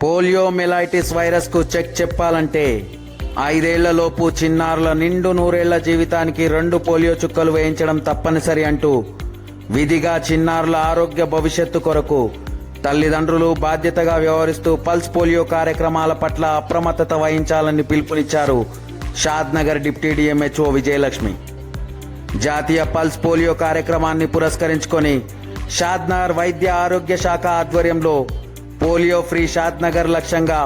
పోలియోమిలైటిస్ virus కు check చెప్పాలంటే 5 ఏళ్లలోపు చిన్నారుల నిండు 100 ఏళ్ల జీవితానికి 2 పోలియో చుక్కలు వేయించడం తప్పనిసరి అంటూ విధిగా చిన్నారుల ఆరోగ్య భవిష్యత్తు కొరకు తల్లిదండ్రులు బాధ్యతగా వ్యవహరిస్తూ పల్స్ పోలియో కార్యక్రమాల పట్ల అప్రమత్తత వహించాలని పిలుపునిచ్చారు షాద్నగర్ డిప్యూటీ డిఎంహెచ్ఓ విజయలక్ష్మి. జాతీయ పల్స్ పోలియో కార్యక్రమాన్ని పురస్కరించుకొని షాద్నగర్ వైద్య ఆరోగ్య శాఖ ఆధ్వర్యంలో పోలియో ఫ్రీ షాద్నగర్ లక్ష్యంగా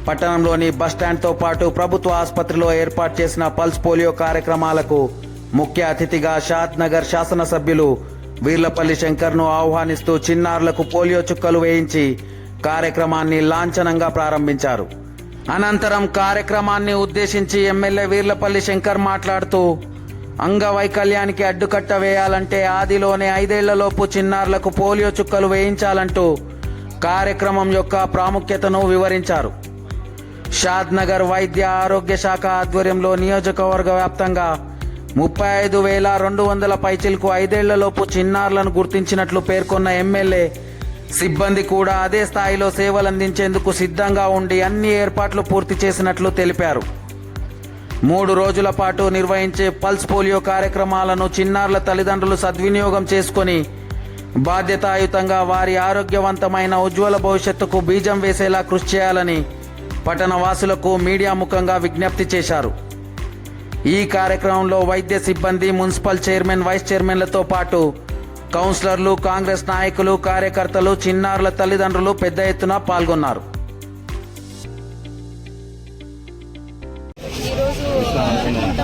పట్టణంలోని బస్టాండ్తో పాటు ప్రభుత్వ ఆసుపత్రిలో ఏర్పాటు చేసిన పల్స్ పోలియో కార్యక్రమాలకు ముఖ్య అతిథిగా షాద్నగర్ శాసనసభ్యులు వీర్లపల్లి శంకర్ను ఆహ్వానిస్తూ చిన్నారులకు పోలియో చుక్కలు వేయించి కార్యక్రమాన్ని లాంఛనంగా ప్రారంభించారు. అనంతరం కార్యక్రమాన్ని ఉద్దేశించి ఎమ్మెల్యే వీర్లపల్లి శంకర్ మాట్లాడుతూ అంగవైకల్యానికి అడ్డుకట్ట వేయాలంటే ఆదిలోనే 5 ఏళ్లలోపు చిన్నారులకు పోలియో చుక్కలు వేయించాలంటూ కార్యక్రమం యొక్క ప్రాముఖ్యతను వివరించారు. షాద్నగర్ వైద్య ఆరోగ్య శాఖ ఆధ్వర్యంలో నియోజకవర్గ వ్యాప్తంగా 35,200 పైచిలకు 5 ఏళ్లలోపు చిన్నారులను గుర్తించినట్లు పేర్కొన్న ఎమ్మెల్యే సిబ్బంది కూడా అదే స్థాయిలో సేవలందించేందుకు సిద్ధంగా ఉండి అన్ని ఏర్పాట్లు పూర్తి చేసినట్లు తెలిపారు. 3 రోజుల పాటు నిర్వహించే పల్స్ పోలియో కార్యక్రమాలను చిన్నారుల తల్లిదండ్రులు సద్వినియోగం చేసుకొని బాధ్యతాయుతంగా వారి ఆరోగ్యవంతమైన ఉజ్వల భవిష్యత్తుకు బీజం వేసేలా కృషి చేయాలని పట్టణ వాసులకు మీడియా ముఖంగా విజ్ఞప్తి చేశారు. ఈ కార్యక్రమంలో వైద్య సిబ్బంది, మున్సిపల్ చైర్మన్, వైస్ చైర్మన్లతో పాటు కౌన్సిలర్లు, కాంగ్రెస్ నాయకులు, కార్యకర్తలు, చిన్నారుల తల్లిదండ్రులు పెద్ద ఎత్తున పాల్గొన్నారు.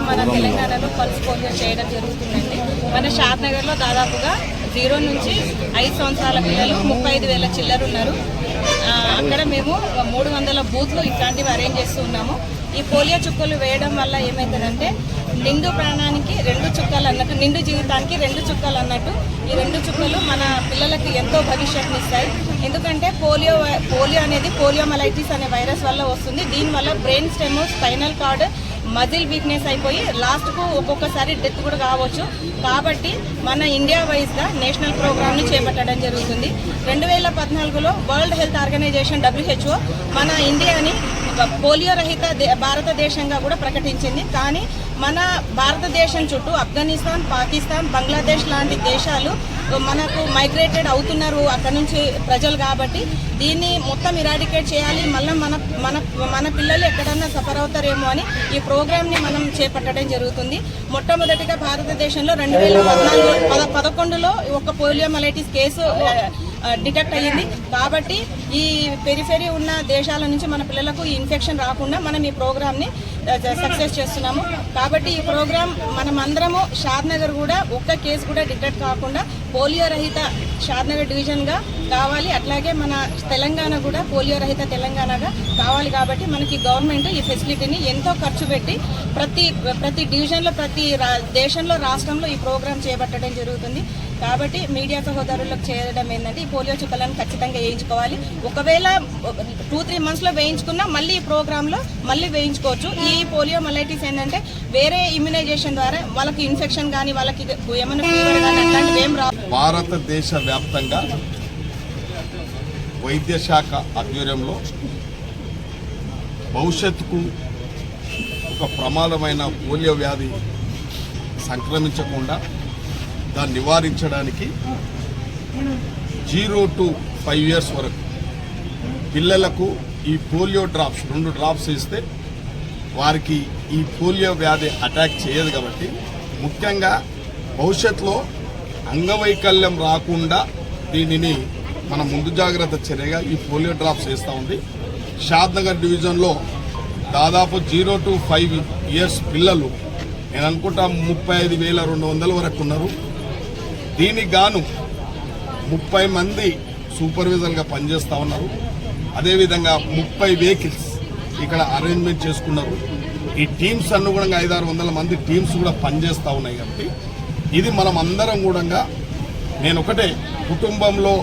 మన తెలంగాణలో పల్స్ పోలియో చేయడం జరుగుతుందండి. మన షాద్నగర్లో దాదాపుగా 0 నుంచి 5 సంవత్సరాల పిల్లలు 35,000 చిల్లర ఉన్నారు. అక్కడ మేము 300 బూత్లు ఇట్లాంటివి అరేంజ్ చేస్తూ ఉన్నాము. ఈ పోలియో చుక్కలు వేయడం వల్ల ఏమవుతుందంటే నిండు ప్రాణానికి 2 చుక్కలు అన్నట్టు, నిండు జీవితానికి 2 చుక్కలు అన్నట్టు ఈ 2 చుక్కలు మన పిల్లలకి ఎంతో భవిష్యత్తుని ఇస్తాయి. ఎందుకంటే పోలియో అనేది పోలియోమైలైటిస్ అనే వైరస్ వల్ల వస్తుంది. దీనివల్ల brain stem, spinal cord, muscle weakness అయిపోయి లాస్ట్కు ఒక్కొక్కసారి డెత్ కూడా కావచ్చు. కాబట్టి మన ఇండియా వైజ్గా నేషనల్ ప్రోగ్రామ్ని చేపట్టడం జరుగుతుంది. 2014లో వరల్డ్ హెల్త్ ఆర్గనైజేషన్ WHO మన ఇండియాని పోలియో రహిత భారతదేశంగా కూడా ప్రకటించింది. కానీ మన భారతదేశం చుట్టూ ఆఫ్ఘనిస్తాన్, పాకిస్తాన్, బంగ్లాదేశ్ లాంటి దేశాలు మనకు మైగ్రేటెడ్ అవుతున్నారు అక్కడ నుంచి ప్రజలు. కాబట్టి దీన్ని మొత్తం ఇరాడికేట్ చేయాలి. మళ్ళీ మన పిల్లలు ఎక్కడన్నా సఫర్ అవుతారేమో అని ఈ ప్రోగ్రామ్ని మనం చేపట్టడం జరుగుతుంది. మొట్టమొదటిగా భారతదేశంలో 2011లో ఒక పోలియోమైలైటిస్ కేసు డిటెక్ట్ అయ్యింది. కాబట్టి ఈ పెరిఫెరీ ఉన్న దేశాల నుంచి మన పిల్లలకు ఈ ఇన్ఫెక్షన్ రాకుండా మనం ఈ ప్రోగ్రామ్ని సక్సెస్ చేస్తున్నాము. కాబట్టి ఈ ప్రోగ్రామ్ మనమందరము షాద్నగర్ కూడా ఒక్క కేసు కూడా డిటెక్ట్ కాకుండా పోలియో రహిత షాద్నగర్ డివిజన్గా కావాలి. అట్లాగే మన తెలంగాణ కూడా పోలియో రహిత తెలంగాణగా కావాలి. కాబట్టి మనకి గవర్నమెంట్ ఈ ఫెసిలిటీని ఎంతో ఖర్చు పెట్టి ప్రతి డివిజన్లో, ప్రతి దేశంలో, రాష్ట్రంలో ఈ ప్రోగ్రామ్ చేపట్టడం జరుగుతుంది. కాబట్టి మీడియా సహోదరులకు చేయడం ఏంటంటే ఈ పోలియో చుక్కలను ఖచ్చితంగా వేయించుకోవాలి. ఒకవేళ 2-3 మంత్స్లో వేయించుకున్నా మళ్ళీ ఈ ప్రోగ్రాంలో మళ్ళీ వేయించుకోవచ్చు. ఈ పోలియోమైలైటిస్ ఏంటంటే వేరే ఇమ్యునైజేషన్ ద్వారా వాళ్ళకి ఇన్ఫెక్షన్ కానీ, వాళ్ళకి ఏమైనా ఫీవర్ కానీ అట్లాంటివి ఏం రావు. భారతదేశ వ్యాప్తంగా వైద్య శాఖ ఆధ్వర్యంలో భవిష్యత్తుకు ఒక ప్రమాదమైన పోలియో వ్యాధి సంక్రమించకుండా దాన్ని నివారించడానికి 0 to 5 years వరకు పిల్లలకు ఈ పోలియో డ్రాప్స్ 2 డ్రాప్స్ ఇస్తే వారికి ఈ పోలియో వ్యాధి అటాక్ చేయదు. కాబట్టి ముఖ్యంగా భవిష్యత్తులో అంగవైకల్యం రాకుండా దీనిని మన ముందు జాగ్రత్త చర్యగా ఈ పోలియో డ్రాప్స్ వేస్తూ ఉంది. షాద్నగర్ డివిజన్లో దాదాపు 0 to 5 years పిల్లలు నేను అనుకుంటా 35,200 వరకు ఉన్నారు. దీనికి గాను 30 మంది సూపర్వైజర్గా పనిచేస్తూ ఉన్నారు. అదేవిధంగా 30 వెహికల్స్ ఇక్కడ అరేంజ్మెంట్ చేసుకున్నారు. ఈ టీమ్స్ అన్ని కూడా 500-600 మంది టీమ్స్ కూడా పనిచేస్తూ ఉన్నాయి. కాబట్టి ఇది మనం అందరం కూడా నేను ఒకటే కుటుంబంలో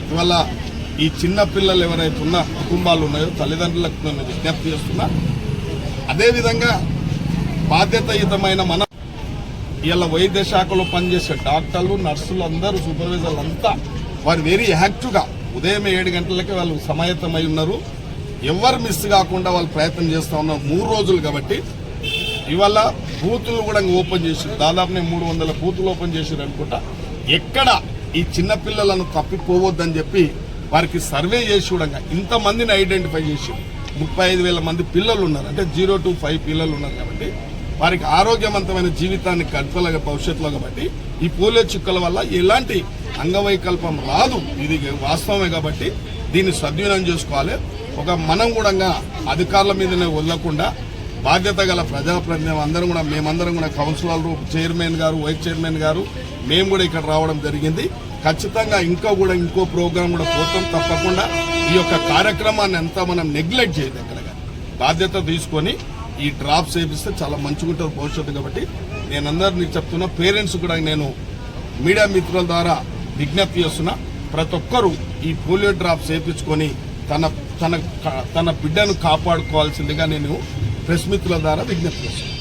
ఇవాళ ఈ చిన్న పిల్లలు ఎవరైతే ఉన్న కుటుంబాలు ఉన్నాయో తల్లిదండ్రులకు నేను విజ్ఞప్తి చేస్తున్నా. అదేవిధంగా బాధ్యతాయుతమైన మన ఇలా వైద్య శాఖలో పనిచేసే డాక్టర్లు, నర్సులు అందరూ, సూపర్వైజర్లు అంతా వారు వెరీ యాక్టివ్గా ఉదయం 7 గంటలకి వాళ్ళు సమాయత్తమై ఉన్నారు. ఎవరు మిస్ కాకుండా వాళ్ళు ప్రయత్నం చేస్తా ఉన్నారు 3 రోజులు కాబట్టి ఇవాళ బూతులు కూడా ఓపెన్ చేసి దాదాపు 300 బూతులు ఓపెన్ చేసారు అనుకుంటా. ఎక్కడ ఈ చిన్న పిల్లలను తప్పిపోవద్దని చెప్పి వారికి సర్వే చేసి కూడా ఇంతమందిని ఐడెంటిఫై చేసి 35,000 మంది పిల్లలు ఉన్నారు, అంటే 0 to 5 పిల్లలు ఉన్నారు కాబట్టి వారికి ఆరోగ్యవంతమైన జీవితాన్ని గడపల భవిష్యత్తులో కాబట్టి ఈ పోలియో చుక్కల వల్ల ఎలాంటి అంగవైకల్పం రాదు, ఇది వాస్తవమే. కాబట్టి దీన్ని సద్వినియోగం చేసుకోవాలి. మనం కూడా అధికారుల మీదనే వదలకుండా బాధ్యత గల ప్రజాప్రతినిధులు అందరం కూడా మేమందరం కూడా కౌన్సిలర్లు, చైర్మన్ గారు, వైస్ చైర్మన్ గారు మేము కూడా ఇక్కడ రావడం జరిగింది. ఖచ్చితంగా ఇంకో ప్రోగ్రాం కూడా పోతాం. తప్పకుండా ఈ యొక్క కార్యక్రమాన్ని అంతా మనం నెగ్లెక్ట్ చేయదు. ఎక్కడ బాధ్యత తీసుకొని ఈ డ్రాప్స్ వేపిస్తే చాలా మంచిగా ఉంటుంది భవిష్యత్తు. కాబట్టి నేను అందరినీ చెప్తున్నా, పేరెంట్స్ కూడా నేను మీడియా మిత్రుల ద్వారా విజ్ఞప్తి చేస్తున్నా, ప్రతి ఒక్కరూ ఈ పోలియో డ్రాప్స్ వేయించుకొని తన బిడ్డను కాపాడుకోవాల్సిందిగా నేను ప్రెస్ మిత్రుల ద్వారా విజ్ఞప్తి చేస్తున్నాను.